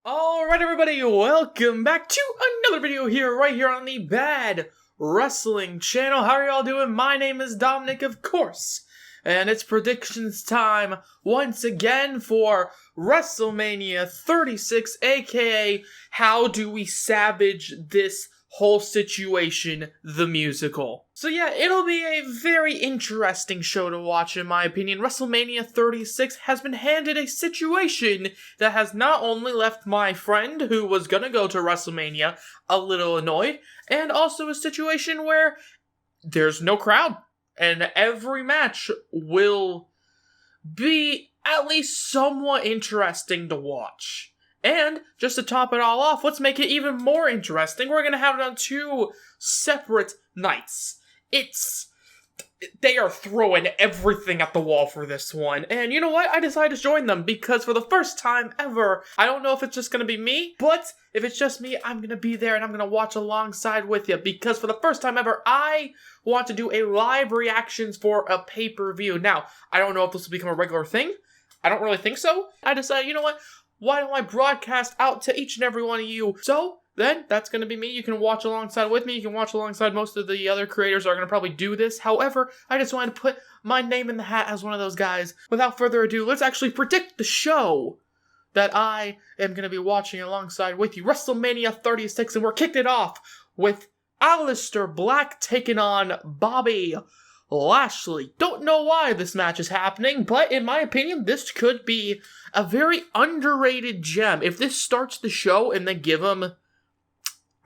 Alright everybody, welcome back to another video right here on the Bad Wrestling channel. How are y'all doing? My name is Dominic, of course, and it's predictions time once again for WrestleMania 36, aka How Do We Savage This Whole Situation, the musical. So yeah, it'll be a very interesting show to watch in my opinion. WrestleMania 36 has been handed a situation that has not only left my friend who was gonna go to WrestleMania a little annoyed, and also a situation where there's no crowd, and every match will be at least somewhat interesting to watch. And, just to top it all off, let's make it even more interesting. We're gonna have it on two separate nights. They are throwing everything at the wall for this one. And you know what? I decided to join them because for the first time ever, I don't know if it's just gonna be me, but if it's just me, I'm gonna be there and I'm gonna watch alongside with you because for the first time ever, I want to do a live reactions for a pay-per-view. Now, I don't know if this will become a regular thing. I don't really think so. I decided, you know what? Why don't I broadcast out to each and every one of you? So, then, that's going to be me. You can watch alongside with me. You can watch alongside most of the other creators that are going to probably do this. However, I just wanted to put my name in the hat as one of those guys. Without further ado, let's actually predict the show that I am going to be watching alongside with you. WrestleMania 36, and we're kicked it off with Aleister Black taking on Bobby Lashley. Don't know why this match is happening, but in my opinion, this could be a very underrated gem. If this starts the show and they give him,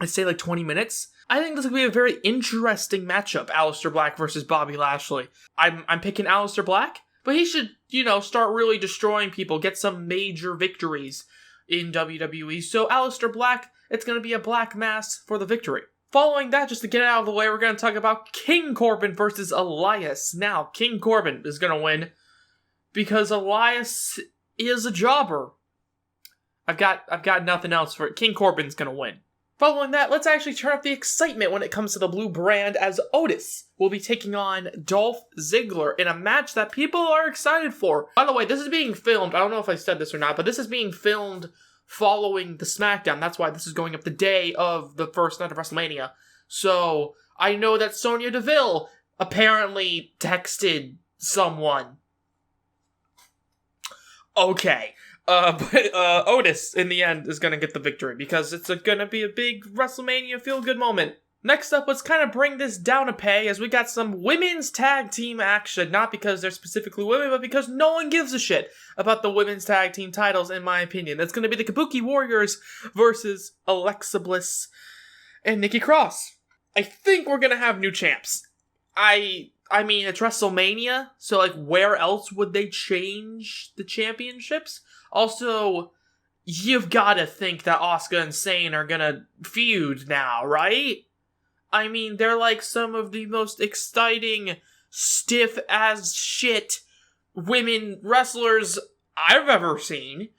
I'd say like 20 minutes, I think this could be a very interesting matchup, Aleister Black versus Bobby Lashley. I'm picking Aleister Black, but he should, start really destroying people, get some major victories in WWE. So Aleister Black, it's going to be a black mass for the victory. Following that, just to get it out of the way, we're going to talk about King Corbin versus Elias. Now, King Corbin is going to win because Elias is a jobber. I've got nothing else for it. King Corbin's going to win. Following that, let's actually turn up the excitement when it comes to the blue brand as Otis will be taking on Dolph Ziggler in a match that people are excited for. By the way, this is being filmed. I don't know if I said this or not, but this is being filmed following the SmackDown. That's why this is going up the day of the first night of WrestleMania. So, I know that Sonya Deville apparently texted someone. Okay. But Otis, in the end, is going to get the victory because it's going to be a big WrestleMania feel-good moment. Next up, let's kind of bring this down a peg as we got some women's tag team action. Not because they're specifically women, but because no one gives a shit about the women's tag team titles, in my opinion. That's going to be the Kabuki Warriors versus Alexa Bliss and Nikki Cross. I think we're going to have new champs. I mean, it's WrestleMania, so like where else would they change the championships? Also, you've got to think that Asuka and Sane are going to feud now, right? I mean, they're like some of the most exciting, stiff-as-shit women wrestlers I've ever seen.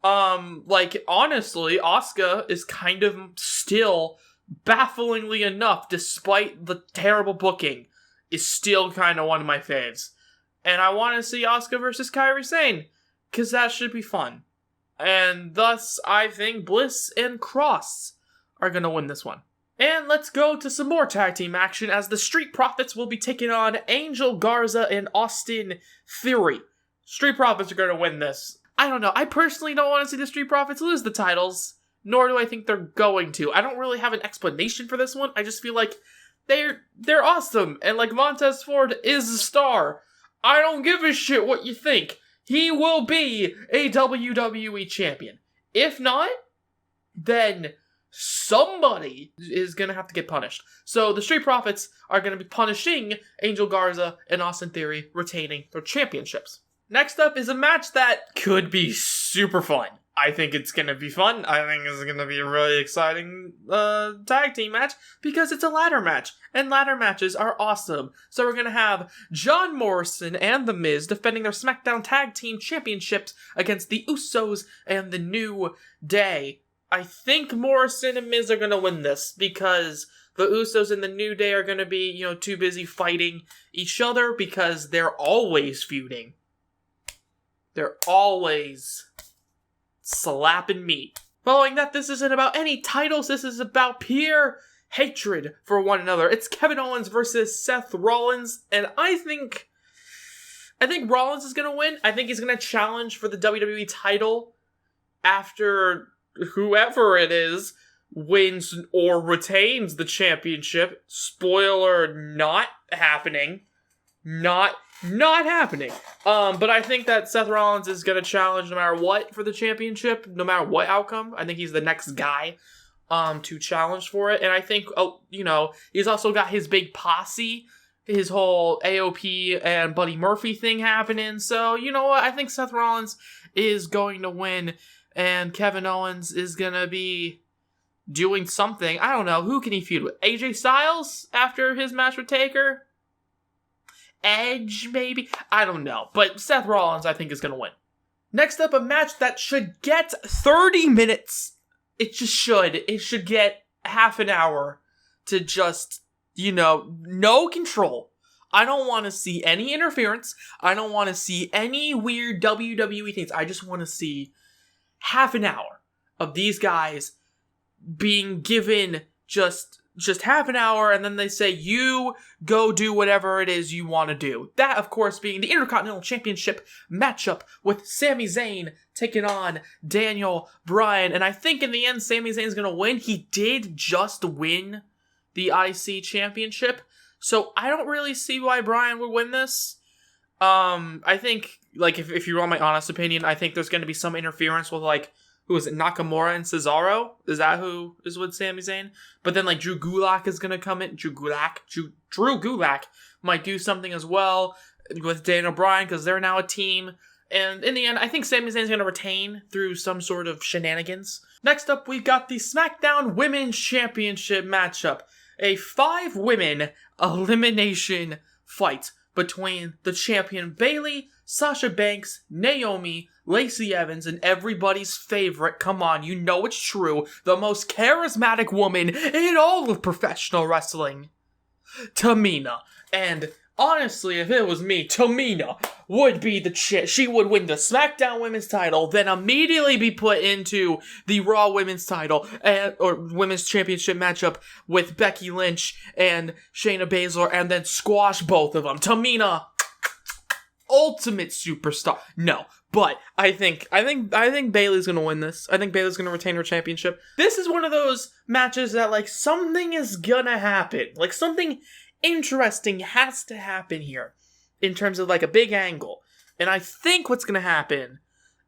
Honestly, Asuka is kind of still, bafflingly enough, despite the terrible booking, is still kind of one of my faves. And I want to see Asuka versus Kairi Sane, because that should be fun. And thus, I think Bliss and Cross are going to win this one. And let's go to some more tag team action as the Street Profits will be taking on Angel Garza and Austin Theory. Street Profits are going to win this. I don't know. I personally don't want to see the Street Profits lose the titles, nor do I think they're going to. I don't really have an explanation for this one. I just feel like they're awesome. And like Montez Ford is a star. I don't give a shit what you think. He will be a WWE champion. If not, then somebody is going to have to get punished. So the Street Profits are going to be punishing Angel Garza and Austin Theory, retaining their championships. Next up is a match that could be super fun. I think it's going to be fun. I think it's going to be a really exciting tag team match because it's a ladder match. And ladder matches are awesome. So we're going to have John Morrison and The Miz defending their SmackDown Tag Team Championships against the Usos and the New Day. I think Morrison and Miz are going to win this because the Usos and the New Day are going to be, too busy fighting each other because they're always feuding. They're always slapping meat. Following that, this isn't about any titles, this is about pure hatred for one another. It's Kevin Owens versus Seth Rollins, and I think Rollins is going to win. I think he's going to challenge for the WWE title after whoever it is wins or retains the championship. Spoiler, not happening. Not happening. But I think that Seth Rollins is going to challenge no matter what for the championship, no matter what outcome. I think he's the next guy to challenge for it. And I think, he's also got his big posse, his whole AOP and Buddy Murphy thing happening. So, you know what? I think Seth Rollins is going to win, and Kevin Owens is going to be doing something. I don't know. Who can he feud with? AJ Styles after his match with Taker? Edge, maybe? I don't know. But Seth Rollins, I think, is going to win. Next up, a match that should get 30 minutes. It just should. It should get half an hour to just, no control. I don't want to see any interference. I don't want to see any weird WWE things. I just want to see half an hour of these guys being given just half an hour, and then they say, you go do whatever it is you want to do. That, of course, being the Intercontinental Championship matchup with Sami Zayn taking on Daniel Bryan. And I think in the end, Sami Zayn's going to win. He did just win the IC Championship, so I don't really see why Bryan would win this. I think, if you want my honest opinion, I think there's going to be some interference with, who is it, Nakamura and Cesaro? Is that who is with Sami Zayn? But then, Drew Gulak is going to come in. Drew Gulak might do something as well with Daniel Bryan, because they're now a team. And in the end, I think Sami Zayn's going to retain through some sort of shenanigans. Next up, we've got the SmackDown Women's Championship matchup. A 5-women elimination fight between the champion Bayley, Sasha Banks, Naomi, Lacey Evans, and everybody's favorite, come on, you know it's true, the most charismatic woman in all of professional wrestling, Tamina. And honestly, if it was me, Tamina would be the chick. She would win the SmackDown Women's title, then immediately be put into the Raw Women's title, or Women's Championship matchup with Becky Lynch and Shayna Baszler, and then squash both of them. Tamina, ultimate superstar. No, but I think Bayley's gonna win this. I think Bayley's gonna retain her championship. This is one of those matches that something is gonna happen. Something interesting has to happen here in terms of a big angle. And I think what's gonna happen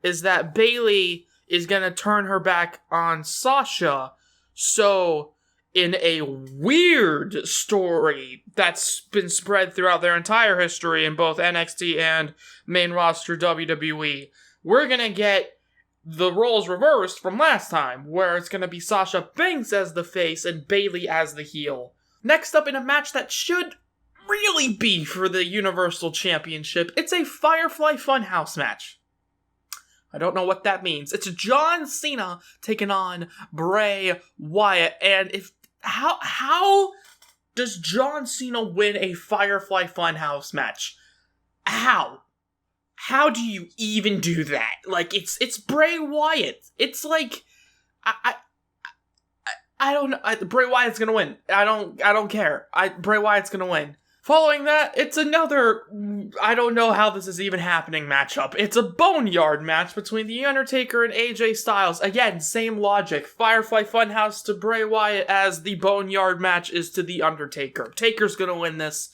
is that Bayley is gonna turn her back on Sasha. So in a weird story that's been spread throughout their entire history in both NXT and main roster WWE, we're gonna get the roles reversed from last time, where it's gonna be Sasha Banks as the face and Bayley as the heel. Next up, in a match that should really be for the Universal Championship, it's a Firefly Funhouse match. I don't know what that means. It's John Cena taking on Bray Wyatt, and how does John Cena win a Firefly Funhouse match? How? How do you even do that? It's Bray Wyatt. It's I don't know. Bray Wyatt's gonna win. I don't care. Bray Wyatt's gonna win. Following that, it's another, I don't know how this is even happening matchup. It's a Boneyard match between The Undertaker and AJ Styles. Again, same logic. Firefly Funhouse to Bray Wyatt as the Boneyard match is to The Undertaker. Taker's gonna win this.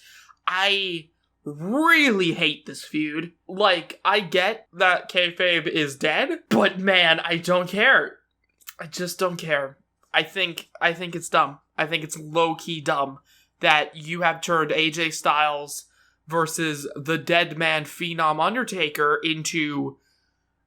I really hate this feud. I get that kayfabe is dead, but man, I don't care. I just don't care. I think it's dumb. I think it's low-key dumb that you have turned AJ Styles versus the dead man phenom Undertaker into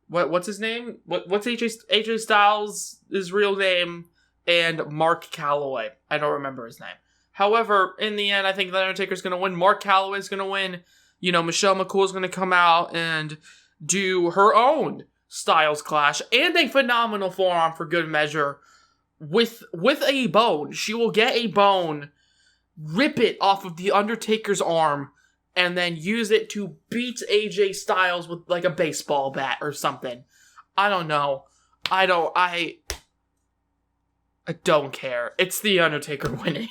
what's his name? What's AJ Styles' real name? And Mark Calloway. I don't remember his name. However, in the end, I think the Undertaker's going to win. Mark Calloway's going to win. Michelle McCool's going to come out and do her own Styles Clash and a phenomenal forearm for good measure with a bone. She will get a bone, rip it off of the Undertaker's arm, and then use it to beat AJ Styles with a baseball bat or something. I don't know. I don't care. It's The Undertaker winning.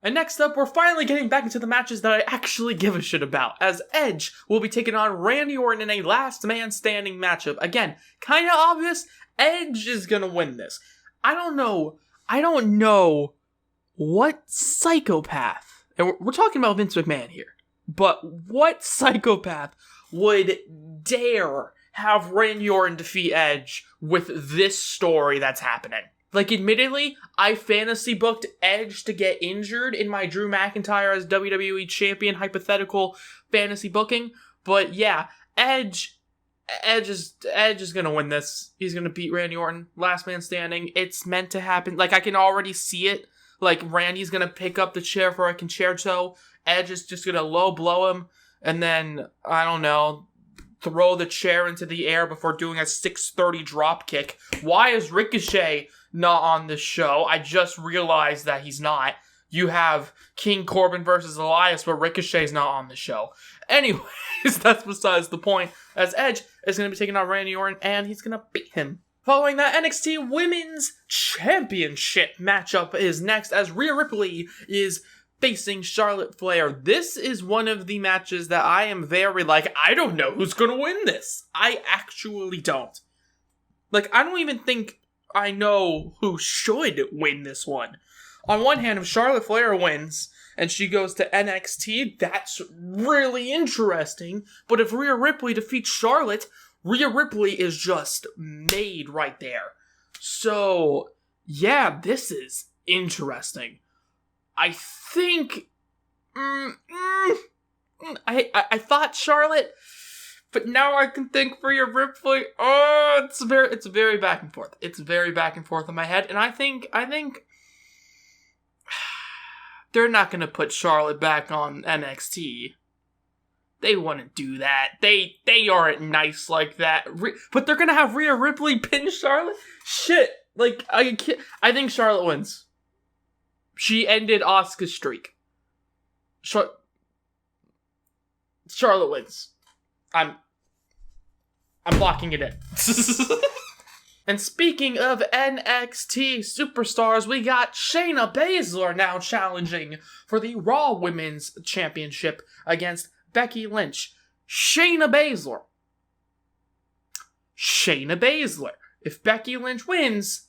And next up, we're finally getting back into the matches that I actually give a shit about, as Edge will be taking on Randy Orton in a last man standing matchup. Again, kinda obvious, Edge is gonna win this. I don't know what psychopath, and we're talking about Vince McMahon here, but what psychopath would dare have Randy Orton defeat Edge with this story that's happening? Like, admittedly, I fantasy booked Edge to get injured in my Drew McIntyre as WWE Champion hypothetical fantasy booking. But yeah, Edge is gonna win this. He's gonna beat Randy Orton. Last man standing. It's meant to happen. Like, I can already see it. Like, Randy's gonna pick up the chair for a concerto. Edge is just gonna low blow him. And then, I don't know, throw the chair into the air before doing a 630 drop kick. Why is Ricochet not on this show? I just realized that he's not. You have King Corbin versus Elias, but Ricochet's not on the show. Anyways, that's besides the point, as Edge is going to be taking on Randy Orton, and he's going to beat him. Following that, NXT Women's Championship matchup is next, as Rhea Ripley is facing Charlotte Flair. This is one of the matches that I am very I don't know who's going to win this. I actually don't. Like, I don't even think I know who should win this one. On one hand, if Charlotte Flair wins and she goes to NXT, that's really interesting. But if Rhea Ripley defeats Charlotte, Rhea Ripley is just made right there. So, yeah, this is interesting. I think I thought Charlotte, but now I can think Rhea Ripley. Oh, it's very back and forth. It's very back and forth in my head, and I think they're not gonna put Charlotte back on NXT. They wouldn't do that. They aren't nice like that. But they're gonna have Rhea Ripley pin Charlotte. Shit. Like, I think Charlotte wins. She ended Asuka's streak. Charlotte wins. I'm locking it in. And speaking of NXT superstars, we got Shayna Baszler now challenging for the Raw Women's Championship against Becky Lynch. Shayna Baszler. If Becky Lynch wins,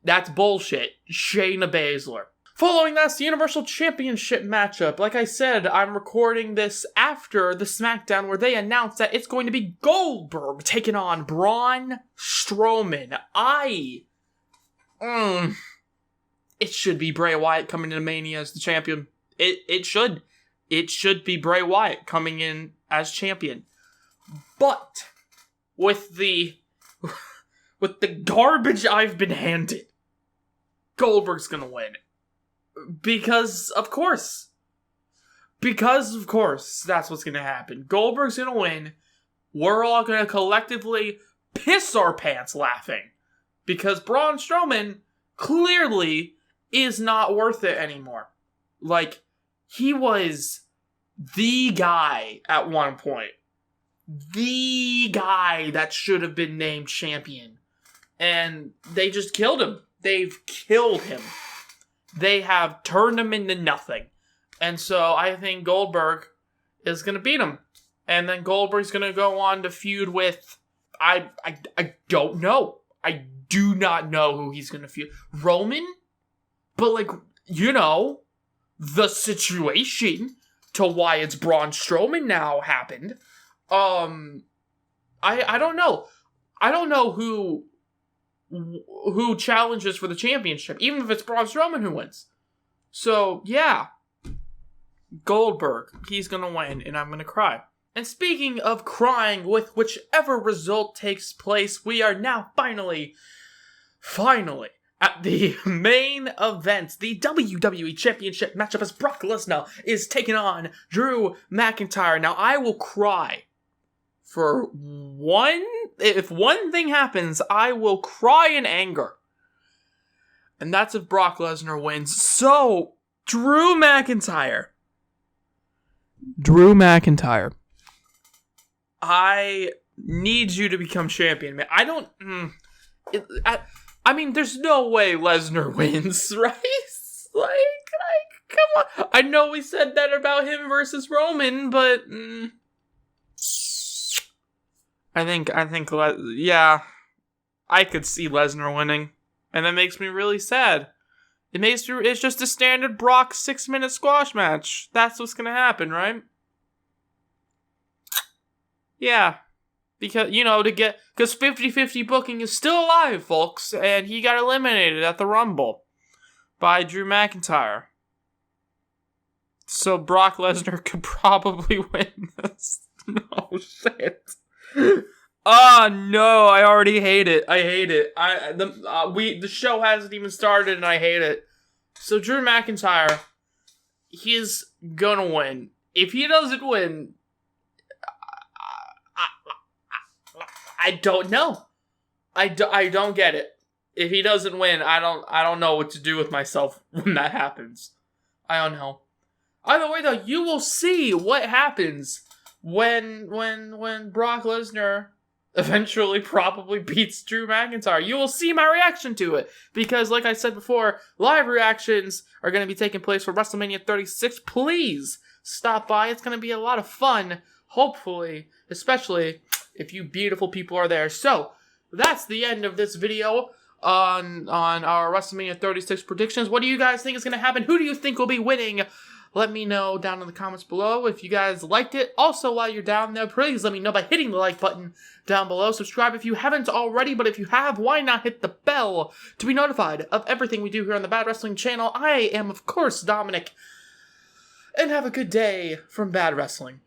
that's bullshit. Shayna Baszler. Following that's the Universal Championship matchup. Like I said, I'm recording this after the SmackDown where they announced that it's going to be Goldberg taking on Braun Strowman. It should be Bray Wyatt coming into Mania as the champion. It should. It should be Bray Wyatt coming in as champion. But with the garbage I've been handed, Goldberg's gonna win. Because of course, that's what's gonna happen. Goldberg's gonna win. We're all gonna collectively piss our pants laughing. Because Braun Strowman clearly is not worth it anymore. Like, he was the guy at one point. The guy that should have been named champion. And they just killed him. They've killed him. They have turned him into nothing. And so I think Goldberg is going to beat him. And then Goldberg's going to go on to feud with... I don't know. I do not know who he's going to feud. Roman? But like, you know, the situation to why it's Braun Strowman now happened. I don't know. I don't know who challenges for the championship, even if it's Braun Strowman who wins. So, yeah. Goldberg, he's gonna win, and I'm gonna cry. And speaking of crying with whichever result takes place, we are now finally at the main event, the WWE Championship matchup, as Brock Lesnar is taking on Drew McIntyre. Now, I will cry for if one thing happens, I will cry in anger. And that's if Brock Lesnar wins. So, Drew McIntyre, I need you to become champion, man. I mean, there's no way Lesnar wins, right? Come on. I know we said that about him versus Roman, but I think, yeah, I could see Lesnar winning, and that makes me really sad. It's just a standard Brock 6-minute squash match. That's what's gonna happen, right? Yeah. Because, because 50-50 booking is still alive, folks, and he got eliminated at the Rumble by Drew McIntyre. So Brock Lesnar could probably win this. No, shit. Oh, no, I already hate it. I hate it. The show hasn't even started, and I hate it. So Drew McIntyre, he's gonna win. If he doesn't win, I don't know. I don't get it. If he doesn't win, I don't know what to do with myself when that happens. I don't know. Either way, though, you will see what happens when Brock Lesnar eventually probably beats Drew McIntyre. You will see my reaction to it. Because, like I said before, live reactions are going to be taking place for WrestleMania 36. Please stop by. It's going to be a lot of fun. Hopefully, especially if you beautiful people are there. So, that's the end of this video on our WrestleMania 36 predictions. What do you guys think is going to happen? Who do you think will be winning? Let me know down in the comments below if you guys liked it. Also, while you're down there, please let me know by hitting the like button down below. Subscribe if you haven't already, but if you have, why not hit the bell to be notified of everything we do here on the Bad Wrestling channel? I am, of course, Dominic, and have a good day from Bad Wrestling.